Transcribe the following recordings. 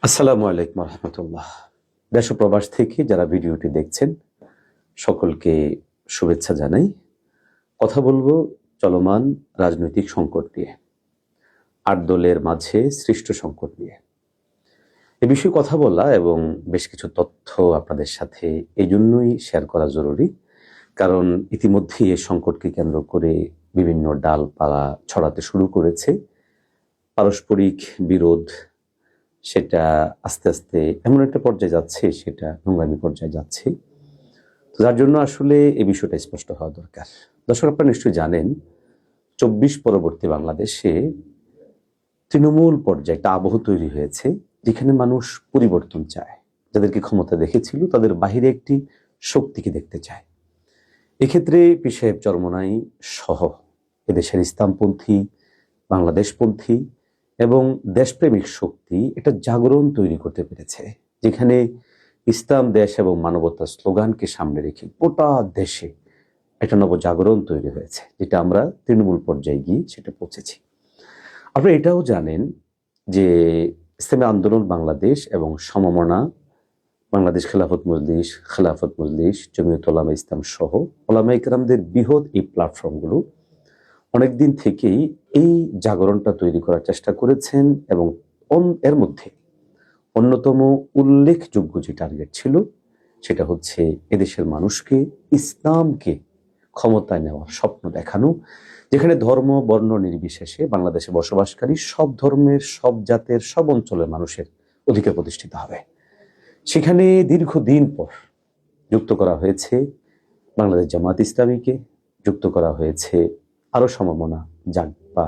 আসসালামু আলাইকুম রহমতুল্লাহ। দেশ ও প্রবাস থেকে যারা ভিডিওটি দেখছেন সকলকে শুভেচ্ছা জানাই। কথা বলবো চলমান রাজনৈতিক সংকট নিয়ে, ৮ দলের মাঝে সৃষ্ট সংকট নিয়ে। এ বিষয়ে কথা বলা এবং বেশ কিছু তথ্য আপনাদের সাথে এই জন্যই শেয়ার করা জরুরি, কারণ ইতিমধ্যেই এই সংকটকে কেন্দ্র করে বিভিন্ন ডালপালা ছড়াতে শুরু করেছে। পারস্পরিক বিরোধ সেটা আস্তে আস্তে এমন একটা পর্যায়ে যাচ্ছে, সেটা নোংরামি পর্যায়ে যাচ্ছে। তো যার জন্য আসলে এই বিষয়টা স্পষ্ট হওয়া দরকার। দর্শক, আপনারা নিশ্চয়ই জানেন ২৪ পরবর্তী বাংলাদেশে তৃণমূল পর্যায়ে একটা আবহ তৈরি হয়েছে, যেখানে মানুষ পরিবর্তন চায়। যাদেরকে ক্ষমতা দেখেছিল তাদের বাহিরে একটি শক্তিকে দেখতে চায়। এক্ষেত্রে পীর সাহেব চরমোনাই সহ এদেশের ইসলামপন্থী, বাংলাদেশপন্থী এবং দেশপ্রেমিক শক্তি একটা জাগরণ তৈরি করতে পেরেছে, যেখানে ইসলাম, দেশ এবং মানবতার স্লোগানকে সামনে রেখে গোটা দেশে একটা নবজাগরণ তৈরি হয়েছে, যেটা আমরা তৃণমূল পর্যায়ে গিয়ে সেটা পৌঁছেছি। আপনারা এটাও জানেন যে ইসলামী আন্দোলন বাংলাদেশ এবং সমমনা বাংলাদেশ খেলাফত মজলিস, জমিয়ত উলামা ইসলাম সহ উলামা ইকরামদের বৃহৎ এই প্ল্যাটফর্মগুলো অনেকদিন থেকেই এই জাগরণটা তৈরি করার চেষ্টা করেছেন, এবং এর মধ্যে অন্যতম উল্লেখযোগ্য যে টার্গেট ছিল সেটা হচ্ছে এদেশের মানুষকে ইসলামকে ক্ষমতায় নেওয়ার স্বপ্ন দেখানো, যেখানে ধর্ম বর্ণ নির্বিশেষে বাংলাদেশে বসবাসকারী সব ধর্মের, সব জাতের, সব অঞ্চলের মানুষের অধিকার প্রতিষ্ঠিত হবে। সেখানে দীর্ঘদিন পর যুক্ত করা হয়েছে বাংলাদেশ জামাত ইসলামীকে, যুক্ত করা হয়েছে আরো সমমনা জাগ বা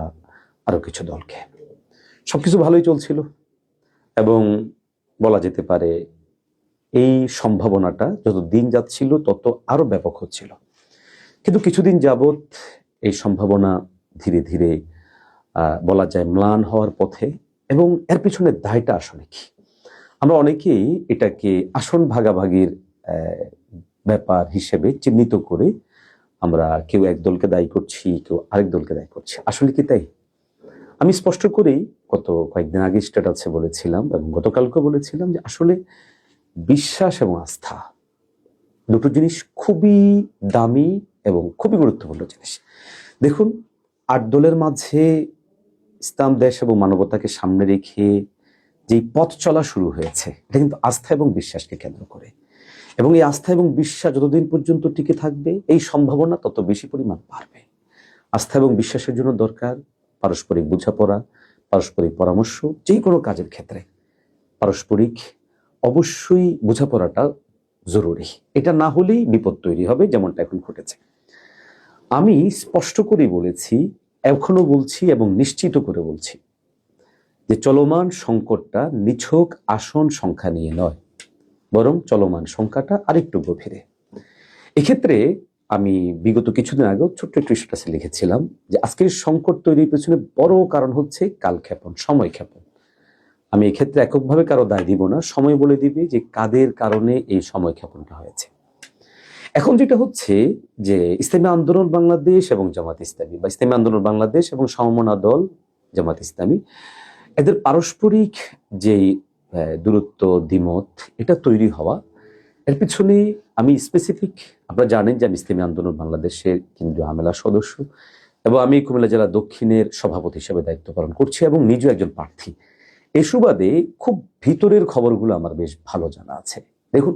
আরো কিছু দলকে। সবকিছু ভালোই চলছিল এবং বলা যেতে পারে এই সম্ভাবনাটা যত দিন যাচ্ছিল তত আরো ব্যাপক হচ্ছিল। কিন্তু কিছুদিন যাবৎ এই সম্ভাবনা ধীরে ধীরে বলা যায় ম্লান হওয়ার পথে, এবং এর পিছনে দায়টা আসলে কি? আমরা অনেকেই এটাকে আসন ভাগাভাগির ব্যাপার হিসেবে চিহ্নিত করে আমরা কেউ এক দলকে দায়ী করছি, কেউ আরেক দলকে দায়ী করছি। আসলে কি তাই? আমি স্পষ্ট করেই গত কয়েকদিন আগে স্ট্যাটাসে বলেছিলাম এবং গতকালকে বলেছিলাম যে আসলে বিশ্বাস এবং আস্থা দুটো জিনিস খুবই দামি এবং খুবই গুরুত্বপূর্ণ জিনিস। দেখুন, ৮ দলের মাঝে ইসলাম, দেশ এবং মানবতাকে সামনে রেখে যেই পথ চলা শুরু হয়েছে, এটা কিন্তু আস্থা এবং বিশ্বাসকে কেন্দ্র করে, এবং এই আস্থা এবং বিশ্বাস যতদিন পর্যন্ত টিকে থাকবে এই সম্ভাবনা তত বেশি পরিমাণ বাড়বে। আস্থা এবং বিশ্বাসের জন্য দরকার পারস্পরিক বোঝাপড়া, পারস্পরিক পরামর্শ। যে কোনো কাজের ক্ষেত্রে পারস্পরিক অবশ্যই বোঝাপড়াটা জরুরি। এটা না হলেই বিপদ তৈরি হবে, যেমনটা এখন ঘটেছে। আমি স্পষ্ট করে বলেছি, এখনো বলছি এবং নিশ্চিত করে বলছি যে চলমান সংকটটা নিছক আসন সংখ্যা নিয়ে নয়, বরং চলমান সংখ্যাটা আরেকটু গভীরে। এক্ষেত্রে আমি বিগত কিছুদিন আগেও ছোট্ট একটু স্ট্যাটাসে লিখেছিলাম যে আজকের সংকট তৈরির পেছনে বড় কারণ হচ্ছে কালক্ষেপণ, সময় ক্ষেপণ। আমি এক্ষেত্রে এককভাবে কারো দায় দিব না, সময় বলে দিবে যে কাদের কারণে এই সময় ক্ষেপণটা হয়েছে। এখন যেটা হচ্ছে যে ইসলামী আন্দোলন বাংলাদেশ এবং জামাত ইসলামী, বা ইসলামী আন্দোলন বাংলাদেশ এবং সমমনা দল জামাত ইসলামী, এদের পারস্পরিক যেই দূরত্ব, দ্বিমত, এটা তৈরি হওয়া, এর পিছনে আমি স্পেসিফিক, আপনারা জানেন যে আমি ইসলামী আন্দোলন বাংলাদেশের কেন্দ্রীয় আমেলার সদস্য এবং আমি কুমিল্লা জেলা দক্ষিণের সভাপতি হিসেবে দায়িত্ব পালন করছি এবং নিজেও একজন প্রার্থী। এই সুবাদে খুব ভিতরের খবরগুলো আমার বেশ ভালো জানা আছে। দেখুন,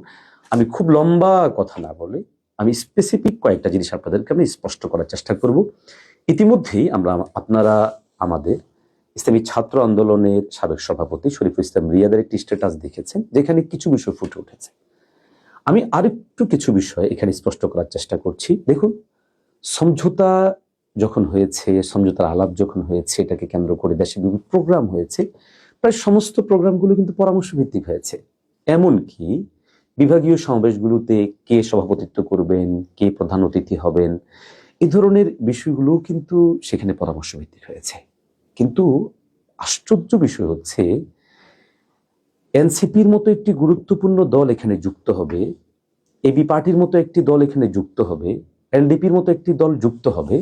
আমি খুব লম্বা কথা না বলে আমি স্পেসিফিক কয়েকটা জিনিস আপনাদেরকে আমি স্পষ্ট করার চেষ্টা করব। ইতিমধ্যেই আপনারা আমাদের ইসলামী ছাত্র আন্দোলনের সাবেক সভাপতি শরীফুল ইসলাম রিয়াদের একটি স্ট্যাটাস দেখেছেন, যেখানে কিছু বিষয় ফুটে উঠেছে। আমি আরেকটু কিছু বিষয় এখানে স্পষ্ট করার চেষ্টা করছি। দেখুন, সমঝোতা যখন হয়েছে, সমঝোতার আলাপ যখন হয়েছে, এটাকে কেন্দ্র করে দেশে বিভিন্ন প্রোগ্রাম হয়েছে, প্রায় সমস্ত প্রোগ্রামগুলো কিন্তু পরামর্শ ভিত্তিক হয়েছে। এমনকি বিভাগীয় সমাবেশগুলোতে কে সভাপতিত্ব করবেন, কে প্রধান অতিথি হবেন, এই ধরনের বিষয়গুলো কিন্তু সেখানে পরামর্শ ভিত্তিক হয়েছে। কিন্তু আশ্চর্য বিষয় হচ্ছে এনসিপির মতো একটি গুরুত্বপূর্ণ দল এখানে যুক্ত হবে, এবি পার্টির মতো একটি দল এখানে যুক্ত হবে, এলডিপির মতো একটি দল যুক্ত হবে,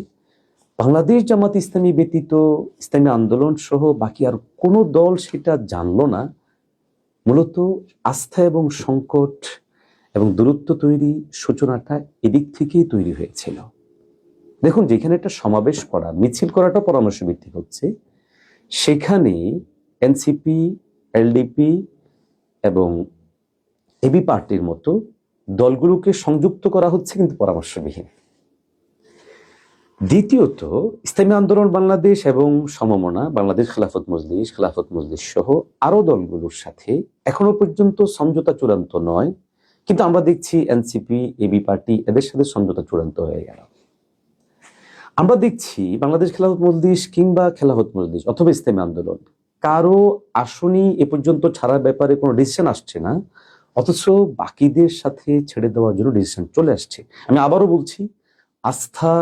বাংলাদেশ জামাত ইসলামী ব্যতীত ইসলামী আন্দোলন সহ বাকি আর কোনো দল সেটা জানলো না মূলত আস্থা এবং সংকট এবং দূরত্ব তৈরি সূচনাটা এদিক থেকেই তৈরি হয়েছিল। দেখুন, যেখানে একটা সমাবেশ করা, মিছিল করাটা পরামর্শ ভিত্তিক হচ্ছে, সেখানে এনসিপি, এলডিপি এবং এবি পার্টির মতো দলগুলোকে সংযুক্ত করা হচ্ছে, কিন্তু পরামর্শবিহীন। দ্বিতীয়ত, ইসলামী আন্দোলন বাংলাদেশ এবং সমমনা বাংলাদেশ খেলাফত মজলিস সহ আরো দলগুলোর সাথে এখনো পর্যন্ত সমঝোতা চূড়ান্ত নয়, কিন্তু আমরা দেখছি এনসিপি, এবি পার্টি এদের সাথে সমঝোতা চূড়ান্ত হয়ে গেল। আমরা দেখছি বাংলাদেশ খেলাফত মজলিস কিংবা খেলাফত মজলিস অথবা ইসলামী আন্দোলন কারো আসনই এ পর্যন্ত ছাড়ার ব্যাপারে কোনো ডিসিশন আসছে না, অথচ বাকিদের সাথে ছেড়ে দেওয়ার জন্য ডিসিশন চলে আসছে। আমি আবারও বলছি, আস্থা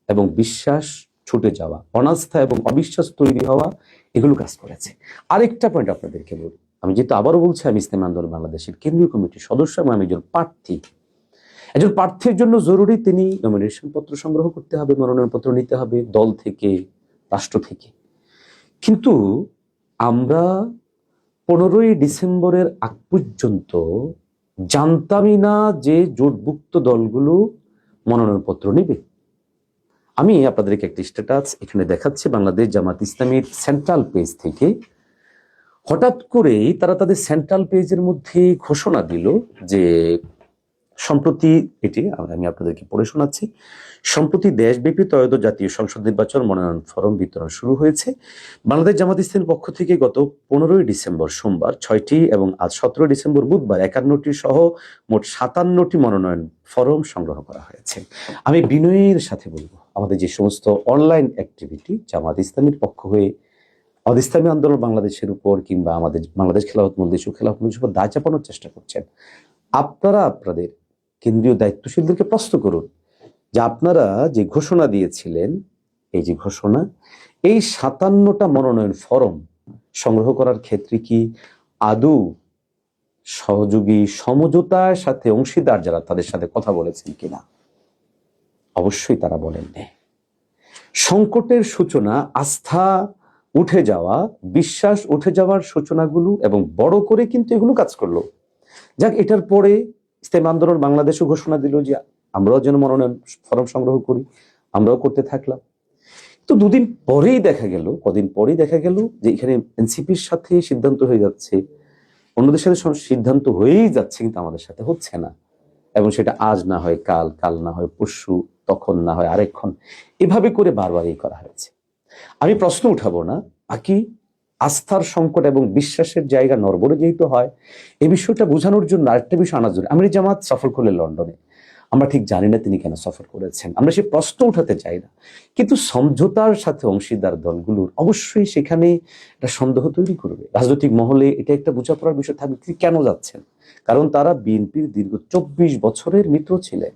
এবং বিশ্বাস ছুটে যাওয়া, অনাস্থা এবং অবিশ্বাস তৈরি হওয়া, এগুলো কাজ করেছে। আরেকটা পয়েন্ট আপনাদেরকে বলি, আমি যেহেতু আবারও বলছি, আমি ইসলামী আন্দোলন বাংলাদেশের কেন্দ্রীয় কমিটির সদস্য এবং আমি একজন প্রার্থী। একজন প্রার্থীর জন্য জরুরি তিনি নমিনেশন পত্র সংগ্রহ করতে হবে, মনোনয়ন পত্র নিতে হবে দল থেকে, রাষ্ট্র থেকে। কিন্তু আমরা 15ই ডিসেম্বরের আগ পর্যন্ত জানতামই না যে জোটভুক্ত দলগুলো মনোনয়ন পত্র নেবে। আমি আপনাদেরকে একটি স্ট্যাটাস এখানে দেখাচ্ছি বাংলাদেশ জামাত ইসলামীর সেন্ট্রাল পেজ থেকে। হঠাৎ করেই তারা তাদের সেন্ট্রাল পেজের মধ্যে ঘোষণা দিল যে সম্প্রতি, এটি আমি আপনাদেরকে পড়ে শোনাচ্ছি, সম্প্রতি দেশব্যাপী ত্রয়োদশ জাতীয় সংসদ নির্বাচন মনোনয়ন ফরম বিতরণ শুরু হয়েছে। বাংলাদেশ জামাত ইসলামীর পক্ষ থেকে গত 15ই ডিসেম্বর সোমবার 6টি এবং আজ 17 ডিসেম্বর বুধবার 51টি সহ মোট 57টি মনোনয়ন ফরম সংগ্রহ করা হয়েছে। আমি বিনয়ের সাথে বলবো, আমাদের যে সমস্ত অনলাইন অ্যাক্টিভিটি জামাত ইসলামীর পক্ষ হয়ে ইসলামী আন্দোলন বাংলাদেশের উপর কিংবা আমাদের বাংলাদেশ খেলাফত মজলিস ও খেলাফত মজলিসের উপর দায় চাপানোর চেষ্টা করছেন, আপনারা আপনাদের কেন্দ্রীয় দায়িত্বশীলদেরকে প্রশ্ন করুন যে আপনারা যে ঘোষণা দিয়েছিলেন, এই যে ঘোষণা, এই 57টা মনোনয়ন ফরম সংগ্রহ করার ক্ষেত্রে কি আদৌ সহযোগী সমঝোতার সাথে অংশীদার যারা তাদের সাথে কথা বলেছেন কিনা? অবশ্যই তারা বলেননি। সংকটের সূচনা, আস্থা উঠে যাওয়া, বিশ্বাস উঠে যাওয়ার সূচনাগুলো এবং বড় করে কিন্তু এগুলো কাজ করলো। যাক, এটার পরে ইসলামী আন্দোলন বাংলাদেশও ঘোষণা দিল যে আমরাও যেন মনোনয়ন ফরম সংগ্রহ করি, আমরাও করতে থাকলাম। তো কদিন পরেই দেখা গেল যে এখানে এনসিপির সাথে সিদ্ধান্ত হয়ে যাচ্ছে, অন্যদের সাথে সিদ্ধান্ত হয়েই যাচ্ছে, কিন্তু আমাদের সাথে হচ্ছে না। এবং সেটা আজ না হয় কাল, কাল না হয় পরশু, তখন না হয় আরেকক্ষণ, এভাবে করে বারবারই করা হয়েছে। আমি প্রশ্ন উঠাবো না, বাকি আস্থার সংকট এবং বিশ্বাসের জায়গা নড়বড়ে যেহেতু হয়, এই বিষয়টা বোঝানোর জন্য আরেকটা বিষয় আনার জন্য আমির জামাত সফর করলেন লন্ডনে। আমরা ঠিক জানি না তিনি কেন সফর করেছেন, আমরা সে প্রশ্ন উঠাতে চাই না, কিন্তু সমঝোতার সাথে অংশীদার দলগুলোর অবশ্যই সেখানে একটা সন্দেহ তৈরি করবে। রাজনৈতিক মহলে এটা একটা বোঝাপড়ার বিষয় থাকবে, তিনি কেন যাচ্ছেন। কারণ তারা বিএনপির দীর্ঘ 24 বছরের মিত্র ছিলেন,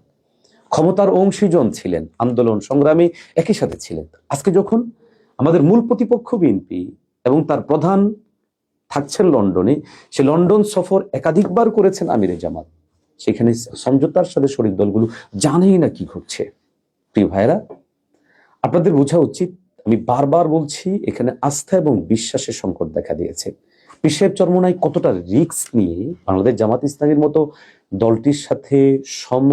ক্ষমতার অংশীজন ছিলেন, আন্দোলন সংগ্রামে একই সাথে ছিলেন। আজকে যখন আমাদের মূল প্রতিপক্ষ বিএনপি এবং তার প্রধান থাকছেন লন্ডনে, সে লন্ডন সফর একাধিকবার করেছেন আমিরে জামাত, সেখানে সমঝোতার সাথে শরিক দলগুলো জানেই না কি ঘটছে। প্রিয় ভাইরা, আপনাদের বোঝা উচিত, আমি বারবার বলছি, এখানে আস্থা এবং বিশ্বাসের সংকট দেখা দিয়েছে। পীর সাহেব চরমোনাই কতটা রিস্ক নিয়ে বাংলাদেশ জামাত ইসলামীর মতো দলটির সাথে সম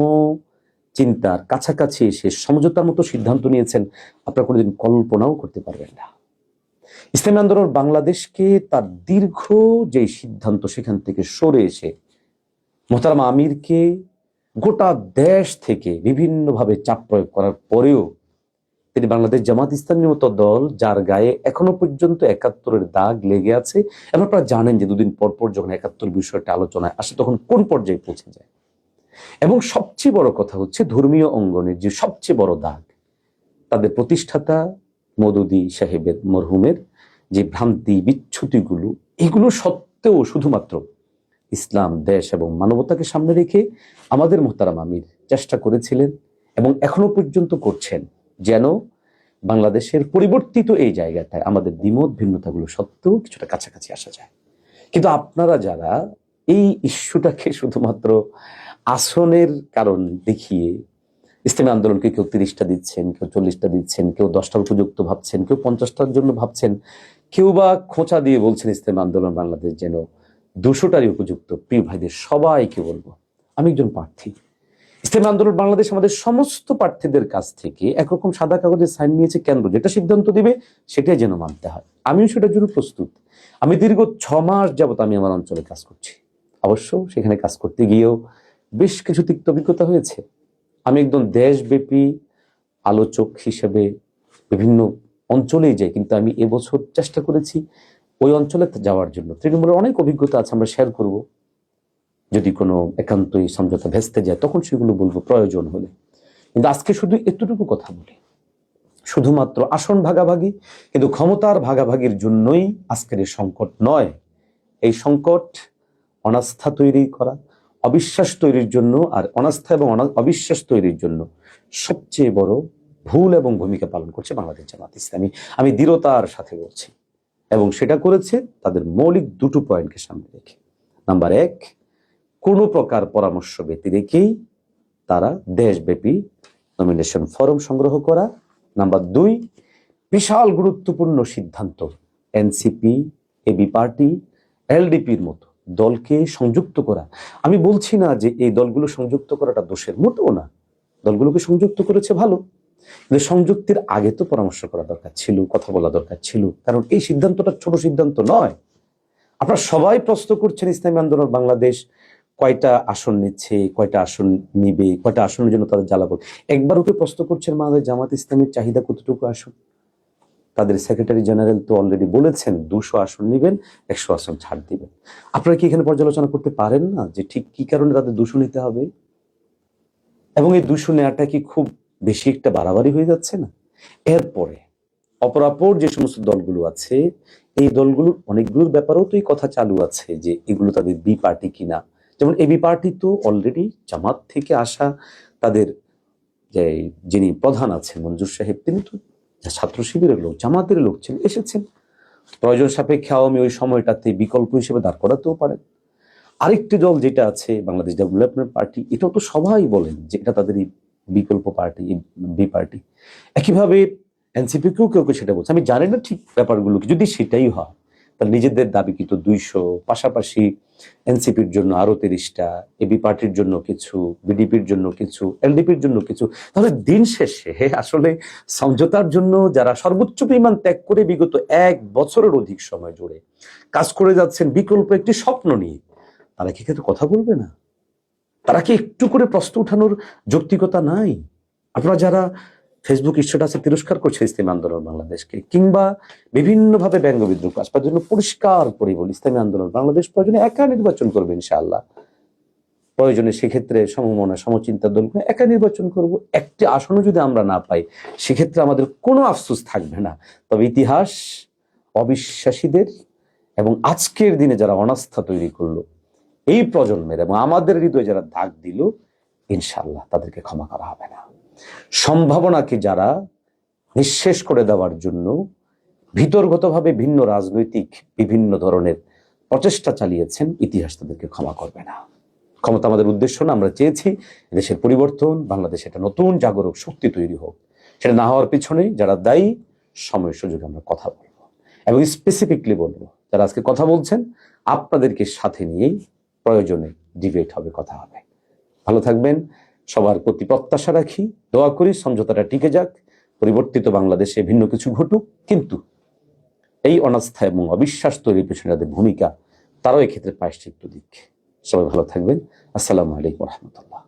চিন্তার কাছাকাছি এসে সমঝোতার মতো সিদ্ধান্ত নিয়েছেন, আপনারা কোনোদিন কল্পনাও করতে পারবেন না। ইসলামী আন্দোলন বাংলাদেশকে তার দীর্ঘ যে সিদ্ধান্ত, সেখান থেকে সরে এসে মোহতারাম আমিরকে গোটা দেশ থেকে বিভিন্নভাবে চাপ প্রয়োগ করার পরেও তিনি বাংলাদেশ জামাত ইসলামীর মতো দল, যার গায়ে এখনো পর্যন্ত 71-এর দাগ লেগে আছে, এবং আপনারা জানেন যে দুদিন পর পর যখন 71 বিষয়টা আলোচনায় আসে তখন কোন পর্যায়ে পৌঁছে যায়। এবং সবচেয়ে বড় কথা হচ্ছে, ধর্মীয় অঙ্গনের যে সবচেয়ে বড় দাগ, তাদের প্রতিষ্ঠাতা মওদুদী সাহেবের মরহুমের যে ভ্রান্তি বিচ্ছুতিগুলো, এগুলো সত্ত্বেও শুধুমাত্র ইসলাম, দেশ এবং মানবতাকে সামনে রেখে আমাদের মোহতারাম আমির চেষ্টা করেছিলেন এবং এখনো পর্যন্ত করছেন, যেন বাংলাদেশের পরিবর্তিত এই জায়গাটায় আমাদের দ্বিমত ভিন্নতাগুলো সত্ত্বেও কিছুটা কাছাকাছি আসা যায়। কিন্তু আপনারা যারা এই ইস্যুটাকে শুধুমাত্র আসনের কারণ দেখিয়ে ইসলামী আন্দোলনকে কেউ 30টা দিচ্ছেন, কেউ 40টা দিচ্ছেন, কেউ 10টার উপযুক্ত ভাবছেন, কেউ 50টার জন্য ভাবছেন, কেউ বা খোঁচা দিয়ে বলছেন ইসলামী আন্দোলন বাংলাদেশ যেন 200টারই উপযুক্ত প্রিয় ভাইদের সবাইকে বলবো, আমি একজন প্রার্থী, ইসলামী আন্দোলন বাংলাদেশ আমাদের সমস্ত প্রার্থীদের কাছ থেকে একরকম সাদা কাগজে সাইন নিয়েছে, কেন্দ্র যেটা সিদ্ধান্ত দিবে সেটাই যেন মানতে হয়। আমিও সেটার জন্য প্রস্তুত। আমি দীর্ঘ 6 মাস যাবত আমি আমার অঞ্চলে কাজ করছি। অবশ্য সেখানে কাজ করতে গিয়েও বেশ কিছু তিক্ত অভিজ্ঞতা হয়েছে। আমি একদম দেশব্যাপী আলোচক হিসেবে বিভিন্ন অঞ্চলেই যাই, কিন্তু আমি এবছর চেষ্টা করেছি ওই অঞ্চলে যাওয়ার জন্য। তৃণমূলের অনেক অভিজ্ঞতা আছে, আমরা শেয়ার করব। যদি কোনো একান্তই সমঝোতা ভেস্তে যায় তখন সেগুলো বলবো প্রয়োজন হলে। কিন্তু আজকে শুধু এতটুকু কথা বলি, শুধুমাত্র আসন ভাগাভাগি, কিন্তু ক্ষমতার ভাগাভাগির জন্যই আজকের এই সংকট নয়। এই সংকট অনাস্থা তৈরি করা, অবিশ্বাস তৈরির জন্য, আর অনাস্থা এবং অবিশ্বাস তৈরির জন্য সবচেয়ে বড় ভুল এবং ভূমিকা পালন করছে বাংলাদেশ জামাত ইসলামী। আমি দৃঢ়তার সাথে বলছি, এবং সেটা করেছে তাদের মৌলিক 2টো পয়েন্টকে সামনে রেখে। নাম্বার 1, কোনো প্রকার পরামর্শ ব্যতি রেখেই তারা দেশব্যাপী নমিনেশন ফরম সংগ্রহ করা। নাম্বার 2, বিশাল গুরুত্বপূর্ণ সিদ্ধান্ত এনসিপি, এবি পার্টি, এলডিপির মতো দলকে সংযুক্ত করা। আমি বলছি না যে এই দলগুলো সংযুক্ত করাটা দোষের, মোটেও না। দলগুলোকে সংযুক্ত করেছে ভালো, কিন্তু সংযুক্তির আগে তো পরামর্শ করা দরকার ছিল, কথা বলা দরকার ছিল, কারণ এই সিদ্ধান্তটা ছোট সিদ্ধান্ত নয়। আপনারা সবাই প্রশ্ন করছেন ইসলামী আন্দোলন বাংলাদেশ কয়টা আসন নিচ্ছে, কয়টা আসন নিবে, কয়টা আসনের জন্য তাদের জ্বালাবো। একবার ওকে প্রশ্ন করছেন বাংলাদেশ জামাত ইসলামের চাহিদা কতটুকু আসন। তাদের সেক্রেটারি জেনারেল তো অলরেডি বলেছেন 200 আসন নিবেন, 100 আসন ছাড় দিবেন। আপনারা কি এখানে পর্যালোচনা করতে পারেন না যে ঠিক কি কারণে তাদের 200 নিতে হবে, এবং এই 200 নেওয়াটা কি খুব বেশি একটা বাড়াবাড়ি হয়ে যাচ্ছে না? এরপরে অপরাপর যে সমস্ত দলগুলো আছে, এই দলগুলোর অনেকগুলোর ব্যাপারেও তো এই কথা চালু আছে যে এগুলো তাদের বি পার্টি কিনা। যেমন এবি পার্টি তো অলরেডি জামাত থেকে আসা তাদের যে যিনি প্রধান আছেন মঞ্জুর সাহেব, তিনি তো ছাত্র শিবিরের লোক, জামাতের লোক ছিলেন, এসেছেন। প্রয়োজন সাপেক্ষে আওয়ামী ওই সময়টাতে বিকল্প হিসেবে দাঁড় করাতেও পারেন। আরেকটি দল যেটা আছে বাংলাদেশ ডেভেলপমেন্ট পার্টি, এটাও তো সবাই বলেন যে এটা তাদের বিকল্প পার্টি, বি পার্টি। একইভাবে এনসিপি কেউ কেউ সেটা বলছে। আমি জানি না ঠিক ব্যাপারগুলো কি, যদি সেটাই হয় তাহলে নিজেদের দাবি কিন্তু 200, পাশাপাশি এনসিপির জন্য আরো 30টা, এবি পার্টির জন্য কিছু, বিডিপির জন্য কিছু, এলডিপির জন্য কিছু। তাহলে দিন শেষে আসলে সমঝোতার জন্য যারা সর্বোচ্চ পরিমাণ ত্যাগ করে বিগত 1 বছরের অধিক সময় জুড়ে কাজ করে যাচ্ছেন বিকল্প একটি স্বপ্ন নিয়ে, তারা কি কিন্তু কথা বলবে না? তারা কি একটু করে প্রশ্ন উঠানোর যৌক্তিকতা নাই? আপনারা যারা ফেসবুক স্ট্যাটাসে তিরস্কার করছে ইসলামী আন্দোলন বাংলাদেশকে, কিংবা বিভিন্নভাবে ব্যঙ্গ বিদ্রুপ আসবার জন্য, পরিষ্কার করে বলি, ইসলামী আন্দোলন বাংলাদেশ প্রয়োজনে একা নির্বাচন করবে ইনশাআল্লাহ। প্রয়োজনে সেক্ষেত্রে সমমনা সমচিন্তা দল একা নির্বাচন করব। একটি আসনও যদি আমরা না পাই সেক্ষেত্রে আমাদের কোনো আফসোস থাকবে না। তবে ইতিহাস অবিশ্বাসীদের এবং আজকের দিনে যারা অনাস্থা তৈরি করলো এই প্রজন্মের এবং আমাদের হৃদয়ে যারা দাগ দিল, ইনশাআল্লাহ তাদেরকে ক্ষমা করা হবে না। সম্ভাবনাকে যারা নিঃশেষ করে দেওয়ার জন্য ভিতরগতভাবে ভিন্ন রাজনৈতিক বিভিন্ন ধরনের প্রচেষ্টা চালিয়েছেন, ইতিহাস তাদেরকে ক্ষমা করবে না। ক্ষমতা আমাদের উদ্দেশ্য না, আমরা চেয়েছি দেশের পরিবর্তন, বাংলাদেশে একটা নতুন জাগরক শক্তি তৈরি হোক। সেটা না হওয়ার পিছনে যারা দায়ী, সময় সুযোগে আমরা কথা বলবো, এবং স্পেসিফিকলি বলবো যারা আজকে কথা বলছেন আপনাদেরকে সাথে নিয়েই প্রয়োজনে ডিবেট হবে, কথা হবে। ভালো থাকবেন, সবার প্রতি প্রত্যাশা রাখি, দোয়া করি সমঝোতাটা টিকে যাক, পরিবর্তিত বাংলাদেশে ভিন্ন কিছু ঘটুক, কিন্তু এই অনাস্থা এবং অবিশ্বাস তৈরির পেছনে তাদের ভূমিকা, তারাও এক্ষেত্রে প্রায়শ্চিত্ত দিক। সবাই ভালো থাকবেন। আসসালামু আলাইকুম রহমতুল্লাহ।